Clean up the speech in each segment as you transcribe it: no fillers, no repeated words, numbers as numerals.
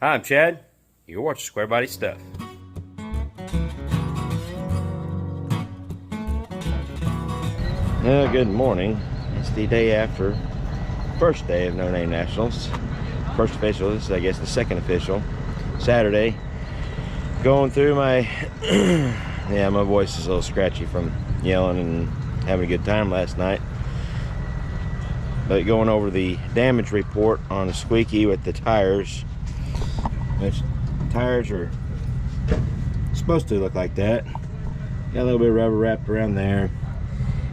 Hi, I'm Chad. You're watching Squarebody Stuff. Good morning. It's the day after first day of No Name Nationals. First official, this is I guess the second official. Saturday. Going through my yeah, my voice is a little scratchy from yelling and having a good time last night. But going over the damage report on the Squeaky with the tires. Which tires are supposed to look like that. Got a little bit of rubber wrapped around there.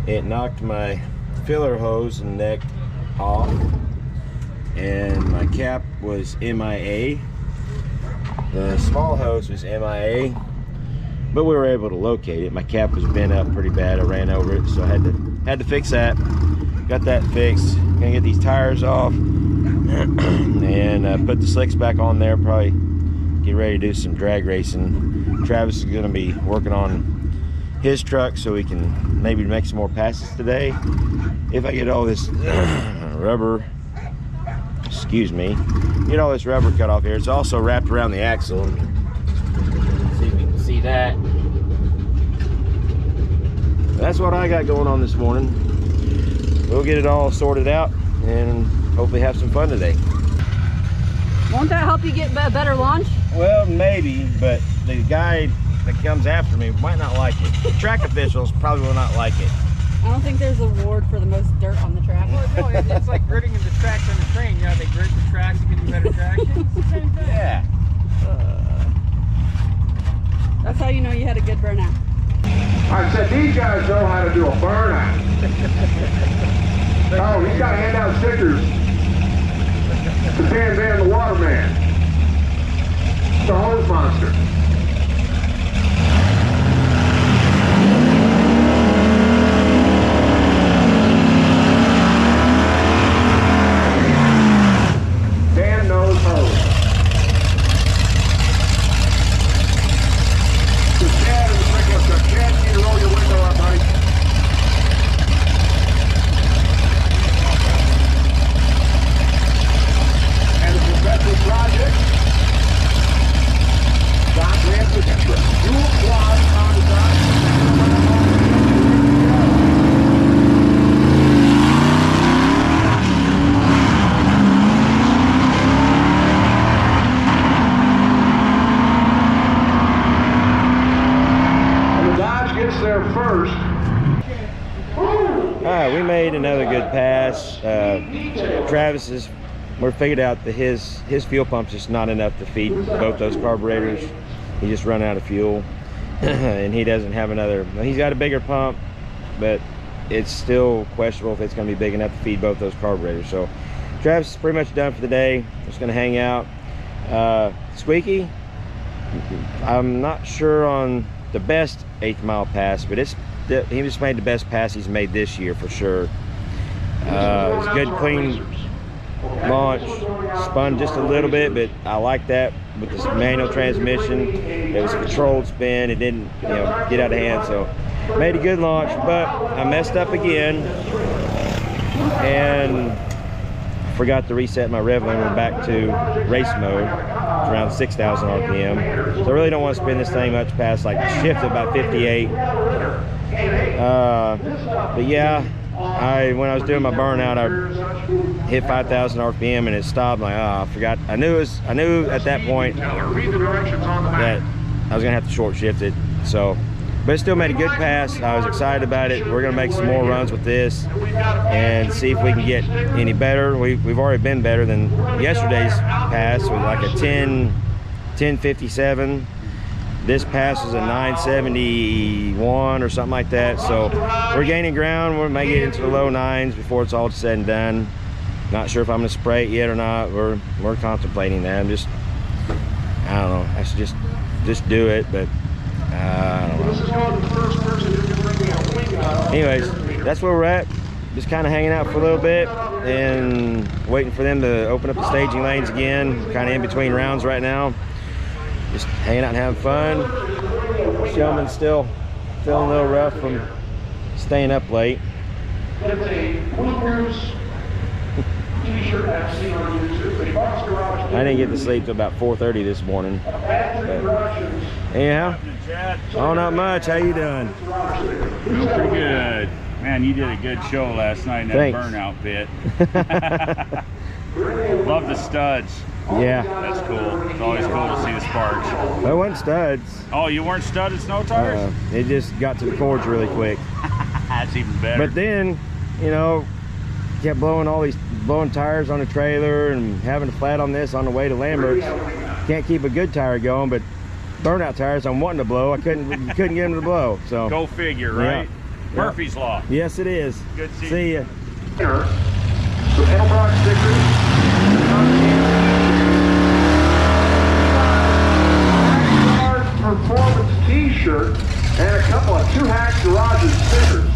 It knocked my filler hose and neck off, and my cap was MIA. The small hose was MIA, but we were able to locate it. My cap was bent up pretty bad. I ran over it, so I had to fix that. Got that fixed. Gonna get these tires off and put the slicks back on there. Probably get ready to do some drag racing. Travis is gonna be working on his truck so we can maybe make some more passes today. If I get all this rubber, excuse me, get all this rubber cut off here. It's also wrapped around the axle. See if you can see that. That's what I got going on this morning. We'll get it all sorted out and hopefully have some fun today. Won't that help you get a better launch? Well, maybe, but the guy that comes after me might not like it. The track officials probably will not like it. I don't think there's a reward for the most dirt on the track. Well, no, it's like gritting the tracks on the train. You know, they grit the tracks to get you better traction. It's the same thing. Yeah. That's how you know you had a good burnout. I said, these guys know how to do a burnout. Oh, he's got to hand out stickers to Dan Van the Waterman, the hose monster. Dan knows hose. So Chad is bringing us up. Chad, you need to roll your window up, buddy. And the professional project. Don Grant with extra dual quad on the there first. Alright, we made another good pass. Travis's, we figured out that his fuel pump's just not enough to feed both those carburetors. He just run out of fuel. And he doesn't have another, he's got a bigger pump, but it's still questionable if it's going to be big enough to feed both those carburetors. So Travis is pretty much done for the day. Just going to hang out. Squeaky, I'm not sure on the best 8th mile pass, but he just made the best pass he's made this year for sure. It was a good clean launch, spun just a little bit, but I like that with this manual transmission. It was a controlled spin. It didn't, get out of hand, so made a good launch. But I messed up again and forgot to reset my rev limiter back to race mode. It's around 6,000 RPM. So I really don't want to spin this thing much past like shift at about 58. But yeah, when I was doing my burnout, I hit 5,000 RPM and it stopped. I'm like, I forgot. I knew at that point that I was gonna have to short shift it. So, but it still made a good pass. I was excited about it. We're gonna make some more runs with this and see if we can get any better. We've already been better than yesterday's pass with like a 1057. This pass is a 971 or something like that. So we're gaining ground. We may get into the low 9s before it's all said and done. Not sure if I'm gonna spray it yet or not. We're contemplating that. I don't know. I should just do it, but I don't know. Anyways, that's where we're at. Just kind of hanging out for a little bit and waiting for them to open up the staging lanes again. Kind of in between rounds right now. Just hanging out and having fun. Showman's still feeling a little rough from staying up late. T-shirt as seen on YouTube. The Bucks Garage. I didn't get to sleep till about 4:30 this morning. Yeah. Oh, not much. How you doing? Pretty good. Man, you did a good show last night in that Thanks. burnout pit. Love the studs. Yeah. That's cool. It's always cool to see the sparks. I wasn't studs. Oh, you weren't studded snow tires? It just got to the cords really quick. That's even better. But then, you know, kept blowing tires on the trailer and having a flat on this on the way to Lambert's. Can't keep a good tire going, but burnout tires I'm wanting to blow. I couldn't get them to blow. So go figure, right? Yeah. Murphy's Law. Yes, it is. Good to See ya. Some Elbrock stickers. Performance T-shirt and a couple of Two Hacks Garages stickers.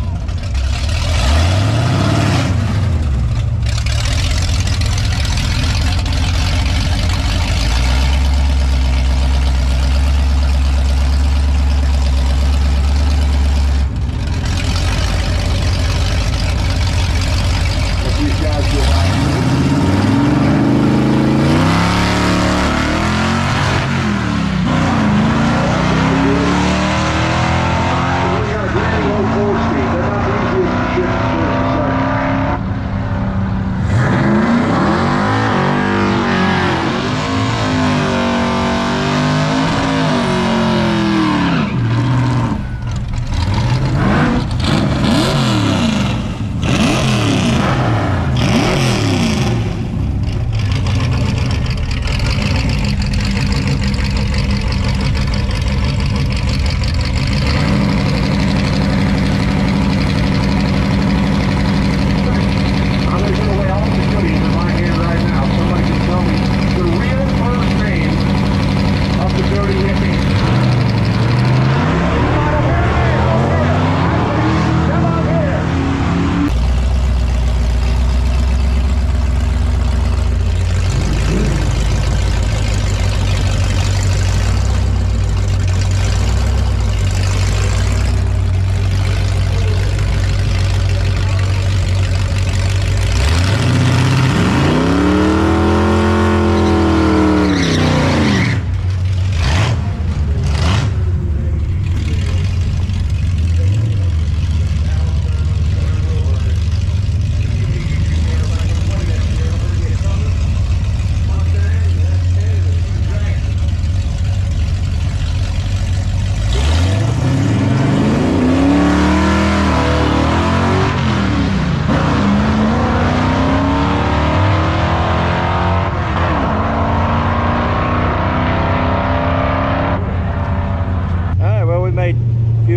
If these guys will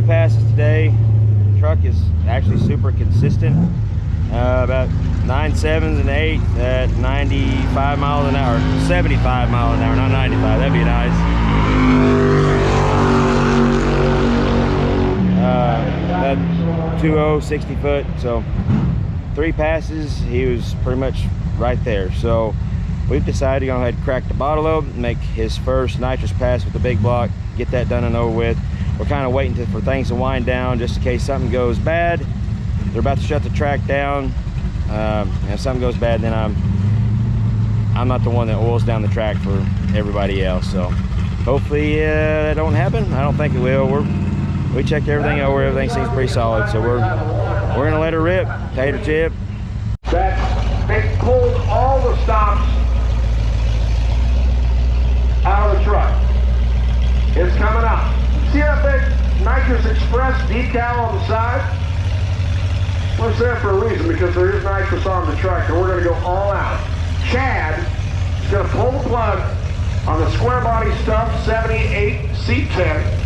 passes today. Truck is actually super consistent. About 9 7s and 8 at 95 miles an hour, 75 miles an hour, not 95. That'd be nice. About 2.0, 60 foot. So 3 passes, he was pretty much right there. So we've decided to go ahead and crack the bottle open, make his first nitrous pass with the big block, get that done and over with. We're kind of waiting for things to wind down just in case something goes bad. They're about to shut the track down. If something goes bad, then I'm not the one that oils down the track for everybody else. So hopefully that don't happen. I don't think it will. We checked everything over. Everything seems pretty solid. So we're gonna let her rip. Tater chip. They pulled all the stops out of the truck. It's coming up. See that big Nitrous Express decal on the side? Well, it's there for a reason, because there is nitrous on the truck, and we're going to go all out. Chad is going to pull the plug on the Squarebody Stuff 78 C10.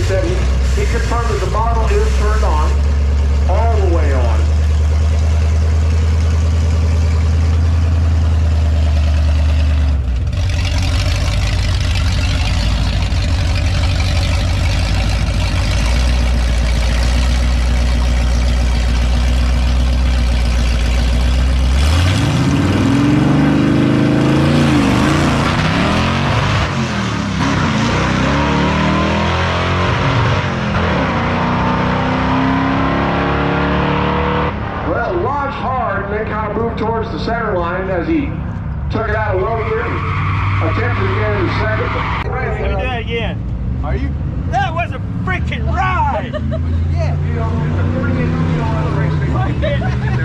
He confirmed that the model is turned on, all the way on. towards the center line as he took it out of low gear. Attempted again in the second. Let me do that again. Are you? That was a freaking ride! Yeah.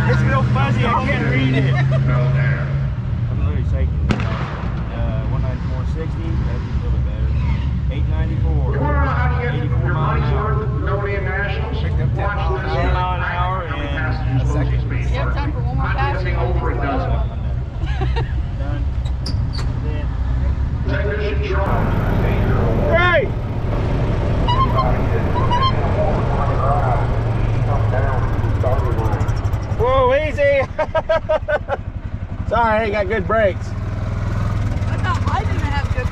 It's real fuzzy, I can't read it. I'm literally taking 194.60, that's a little bit better. 894. You want to know how to get 84 your miles money's an hour. worth with no name nationals? Watch this. 10 miles an hour and a second. You have time for one more pass? Anything over a dozen. done. Technician John. Hey! Whoa, easy! Sorry, I ain't got good brakes. I thought I didn't have good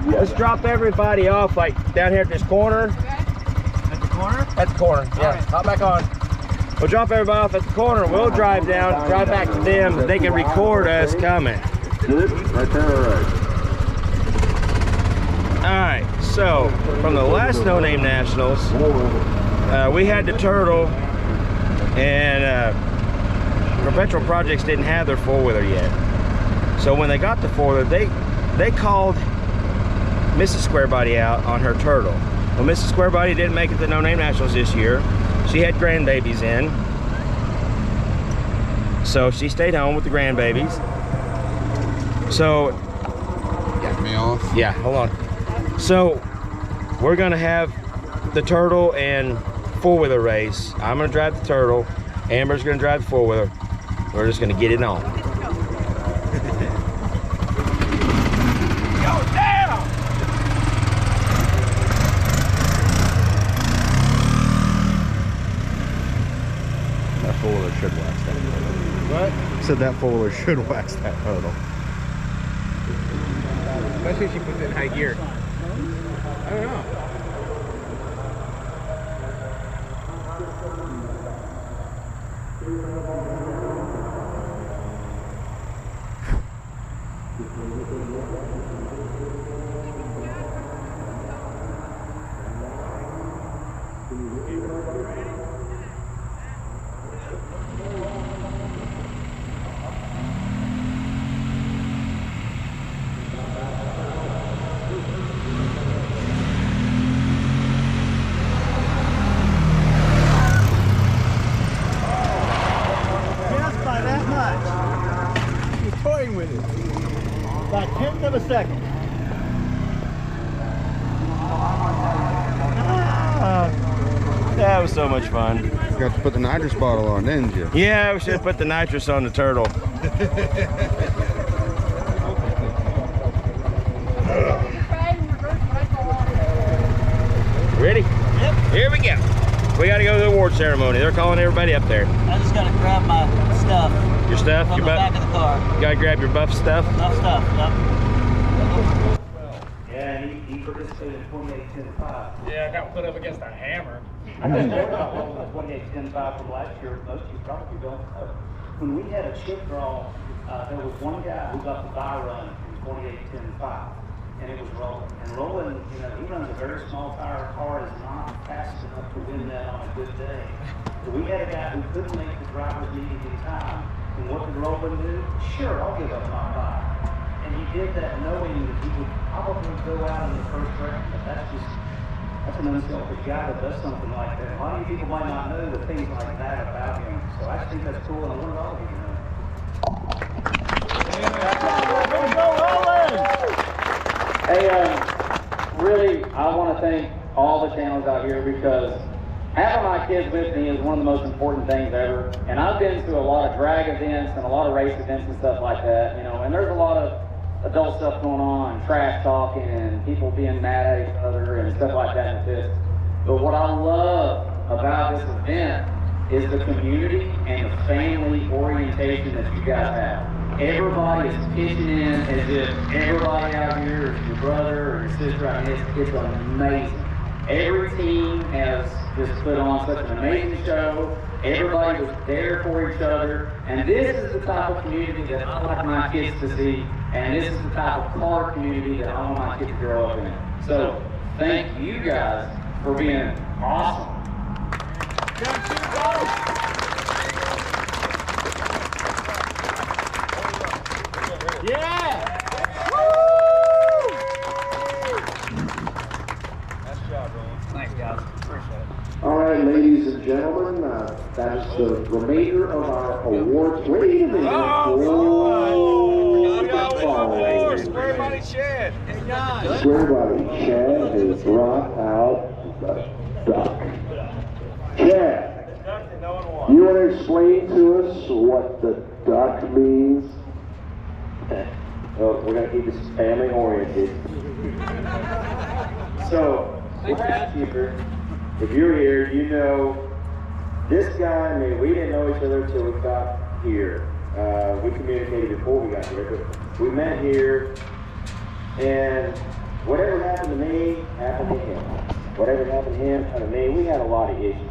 brakes. Let's drop everybody off like down here at this corner. Okay. At the corner? At the corner, yeah. right. Hop back on. We'll drop everybody off at the corner. We'll drive down, drive back to them. They can record us coming. Good. Right there, all right. Alright, so from the last No Name Nationals, we had the Turtle, and Perpetual Projects didn't have their four-wheeler yet. So when they got the four-wheeler, they called Mrs. Squarebody out on her Turtle. Well, Mrs. Squarebody didn't make it to No Name Nationals this year. She had grandbabies in, so she stayed home with the grandbabies. So, Got me off. yeah, hold on. So, we're gonna have the Turtle and four-wheeler race. I'm gonna drive the Turtle. Amber's gonna drive the four-wheeler. We're just gonna get it on. Go down! That four-wheeler should wax that photo. What? Said that four-wheeler should wax that photo. Especially if she puts it in high gear. I don't know. With it. About 1/10 of a second. That was so much fun. You got to put the nitrous bottle on, didn't you? Yeah, we should have put the nitrous on the Turtle. Ready? Yep. Here we go. We got to go to the award ceremony. They're calling everybody up there. I just gotta grab my stuff Your stuff? from Your the buff? back of the car. You got to grab your buff stuff? Enough stuff, yep. Yeah, he participated in 28-10-5. Yeah, I got put up against a hammer. I just worried about what was 28-10-5 from last year. Most of you probably don't know. When we had a chip draw, there was one guy who got the buy run in 28-10-5, and it was Roland. And Roland, you know, he runs a very small tire car, is not fast enough to win that on a good day. So we had a guy who couldn't make the driver's meeting in time. And what did Roland do? Sure, I'll give up my buy. And he did that knowing that he would probably go out in the first round, but that's an unselfish guy that does something like that. A lot of you people might not know the things like that about him. So I think that's cool, and I wanted all of you to know. Hey, really, I want to thank all the channels out here because having my kids with me is one of the most important things ever. And I've been to a lot of drag events and a lot of race events and stuff like that, you know, and there's a lot of adult stuff going on, trash talking and people being mad at each other and stuff like that in the pits. But what I love about this event is the community and the family orientation that you guys have. Everybody is pitching in as if everybody out here is your brother or your sister. I mean, it's amazing. Every team has just put on such an amazing show. Everybody was there for each other. And this is the type of community that I like my kids to see. And this is the type of car community that I want my kids to grow up in. So, thank you guys for being awesome. the remainder of our awards. Wait a minute. Squarebody Shed. Hey, John. Squarebody Chad has brought out the duck. Chad, you want to explain to us what the duck means? Well, we're going to keep this family oriented. So, last year, if you're here, you know this guy and me, we didn't know each other until we got here. We communicated before we got here, but we met here, and whatever happened to me, happened to him. Whatever happened to him, happened to me. We had a lot of issues.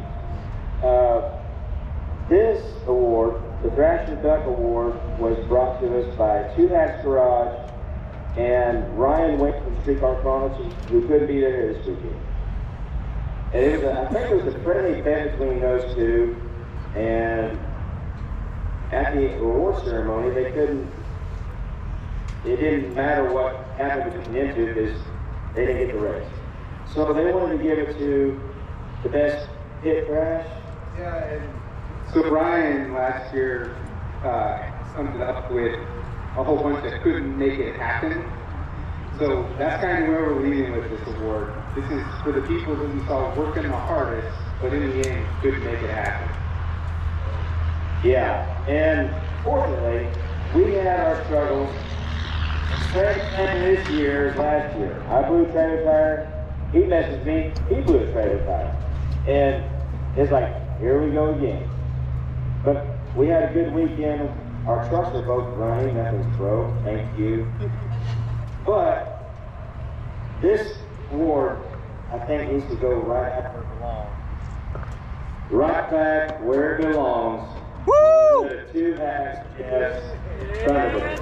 This award, the Thrasher Duck Award, was brought to us by Two Hats Garage and Ryan Wink from Streetcar Chronicles, who couldn't be there this weekend. And it was I think it was a friendly bet between those two, and at the award ceremony, it didn't matter what happened between them two because they didn't get the race. So they wanted to give it to the best hit thrash. Yeah, and so Brian last year summed it up with a whole bunch that couldn't make it happen. So that's kind of where we're leading with this award. This is for the people who we saw working the hardest, but in the end couldn't make it happen. Yeah, and fortunately, we had our struggles. Same this year as last year. I blew a trailer tire. He messaged me. He blew a trailer tire, and it's like, here we go again. But we had a good weekend. Our trucks are both running. Nothing's broke. Thank you. But this award, I think, needs to go right where it belongs. Right back where it belongs. Woo! The Two Hats Thunderbirds.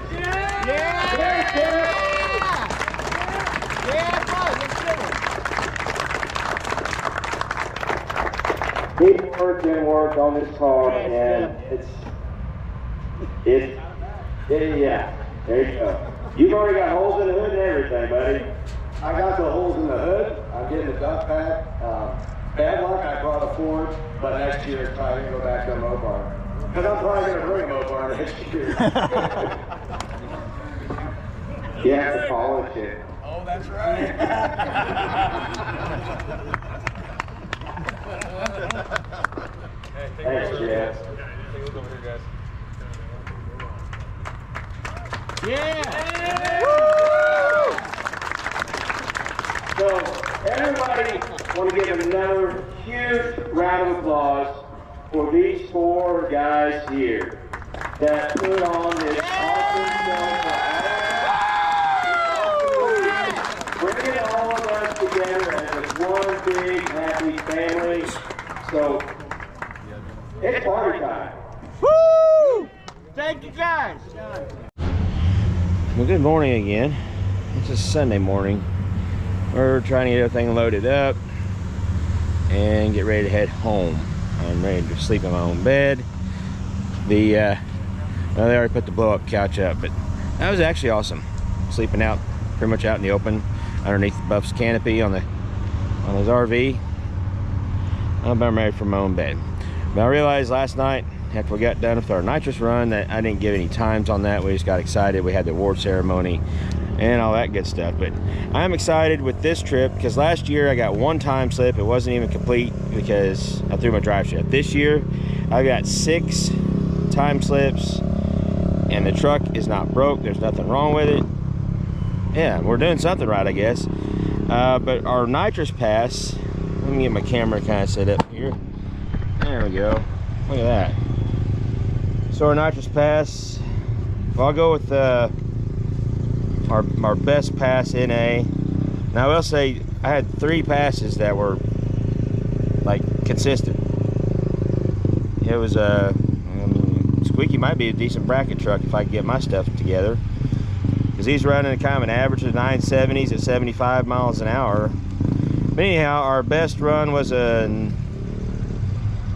He worked and worked on this car, and yeah, there you go. You've already got holes in the hood and everything, buddy. I got the holes in the hood. I'm getting the duck pack. Bad luck, I brought a Ford, but next year it's probably going to go back to a Mopar. Because I'm probably going to bring a Mopar next year. You have to polish it. Oh, that's right. Thanks, Jeff. Take a look over here, guys. So, everybody want to give another huge round of applause for these four guys here that put on this awesome show for bringing all of us together as one big happy family. So, it's party time. Woo! Thank you guys. Well, good morning again. It's a Sunday morning. We're trying to get everything loaded up and get ready to head home. I'm ready to sleep in my own bed. Well, they already put the blow-up couch up, but that was actually awesome. Sleeping out, pretty much out in the open, underneath the Buff's canopy on his RV. I'm ready for my own bed. But I realized last night, after we got done with our nitrous run, that I didn't give any times on that. We just got excited. We had the award ceremony and all that good stuff. But I'm excited with this trip because last year I got one time slip. It wasn't even complete because I threw my drive shaft. This year I got 6 time slips and the truck is not broke. There's nothing wrong with it. Yeah, we're doing something right, I guess. But our nitrous pass, let me get my camera kind of set up here. There we go. Look at that. So our nitrous pass, well, I'll go with our best pass NA. Now I will say I had 3 passes that were like consistent. It was Squeaky might be a decent bracket truck if I can get my stuff together, because he's running kind of an average of 970s at 75 miles an hour. But anyhow, our best run was a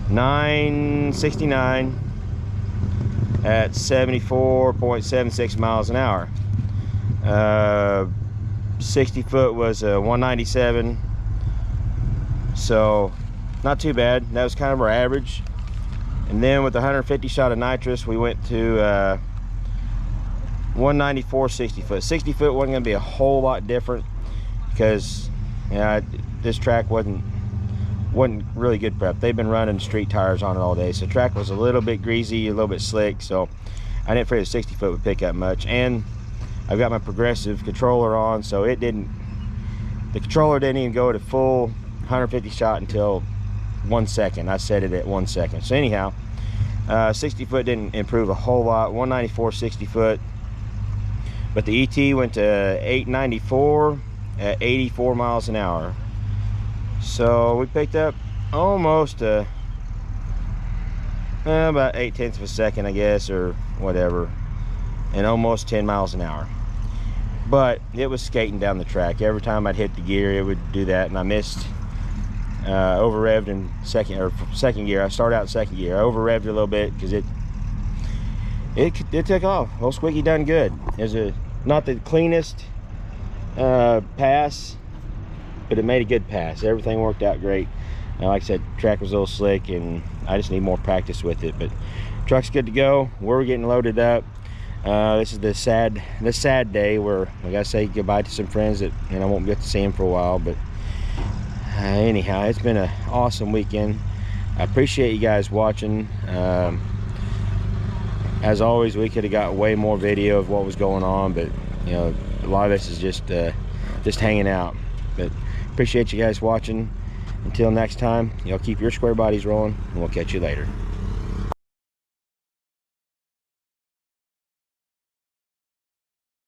969 at 74.76 miles an hour. 60 foot was a 197, so not too bad. That was kind of our average. And then with the 150 shot of nitrous, we went to 194 60 foot. 60 foot wasn't going to be a whole lot different because this track wasn't really good prep. They've been running street tires on it all day, so the track was a little bit greasy, a little bit slick, so I didn't figure the 60 foot would pick up much. And I've got my progressive controller on, so the controller didn't even go to full 150 shot until 1 second. I set it at 1 second. So anyhow, 60 foot didn't improve a whole lot. 194 60 foot, but the ET went to 894 at 84 miles an hour. So we picked up almost about 0.8 of a second, I guess, or whatever, and almost 10 miles an hour. But it was skating down the track. Every time I'd hit the gear, it would do that, and I missed. Over revved in second gear. I started out in second gear. I over revved a little bit because it took off. Old Squeaky done good. It was not the cleanest pass, but it made a good pass. Everything worked out great. Like I said, track was a little slick, and I just need more practice with it. But truck's good to go. We're getting loaded up. This is the sad day where I gotta say goodbye to some friends that I won't get to see them for a while. But anyhow, it's been an awesome weekend. I appreciate you guys watching. As always, we could have got way more video of what was going on, but a lot of this is just hanging out. But appreciate you guys watching. Until next time, keep your square bodies rolling, and we'll catch you later.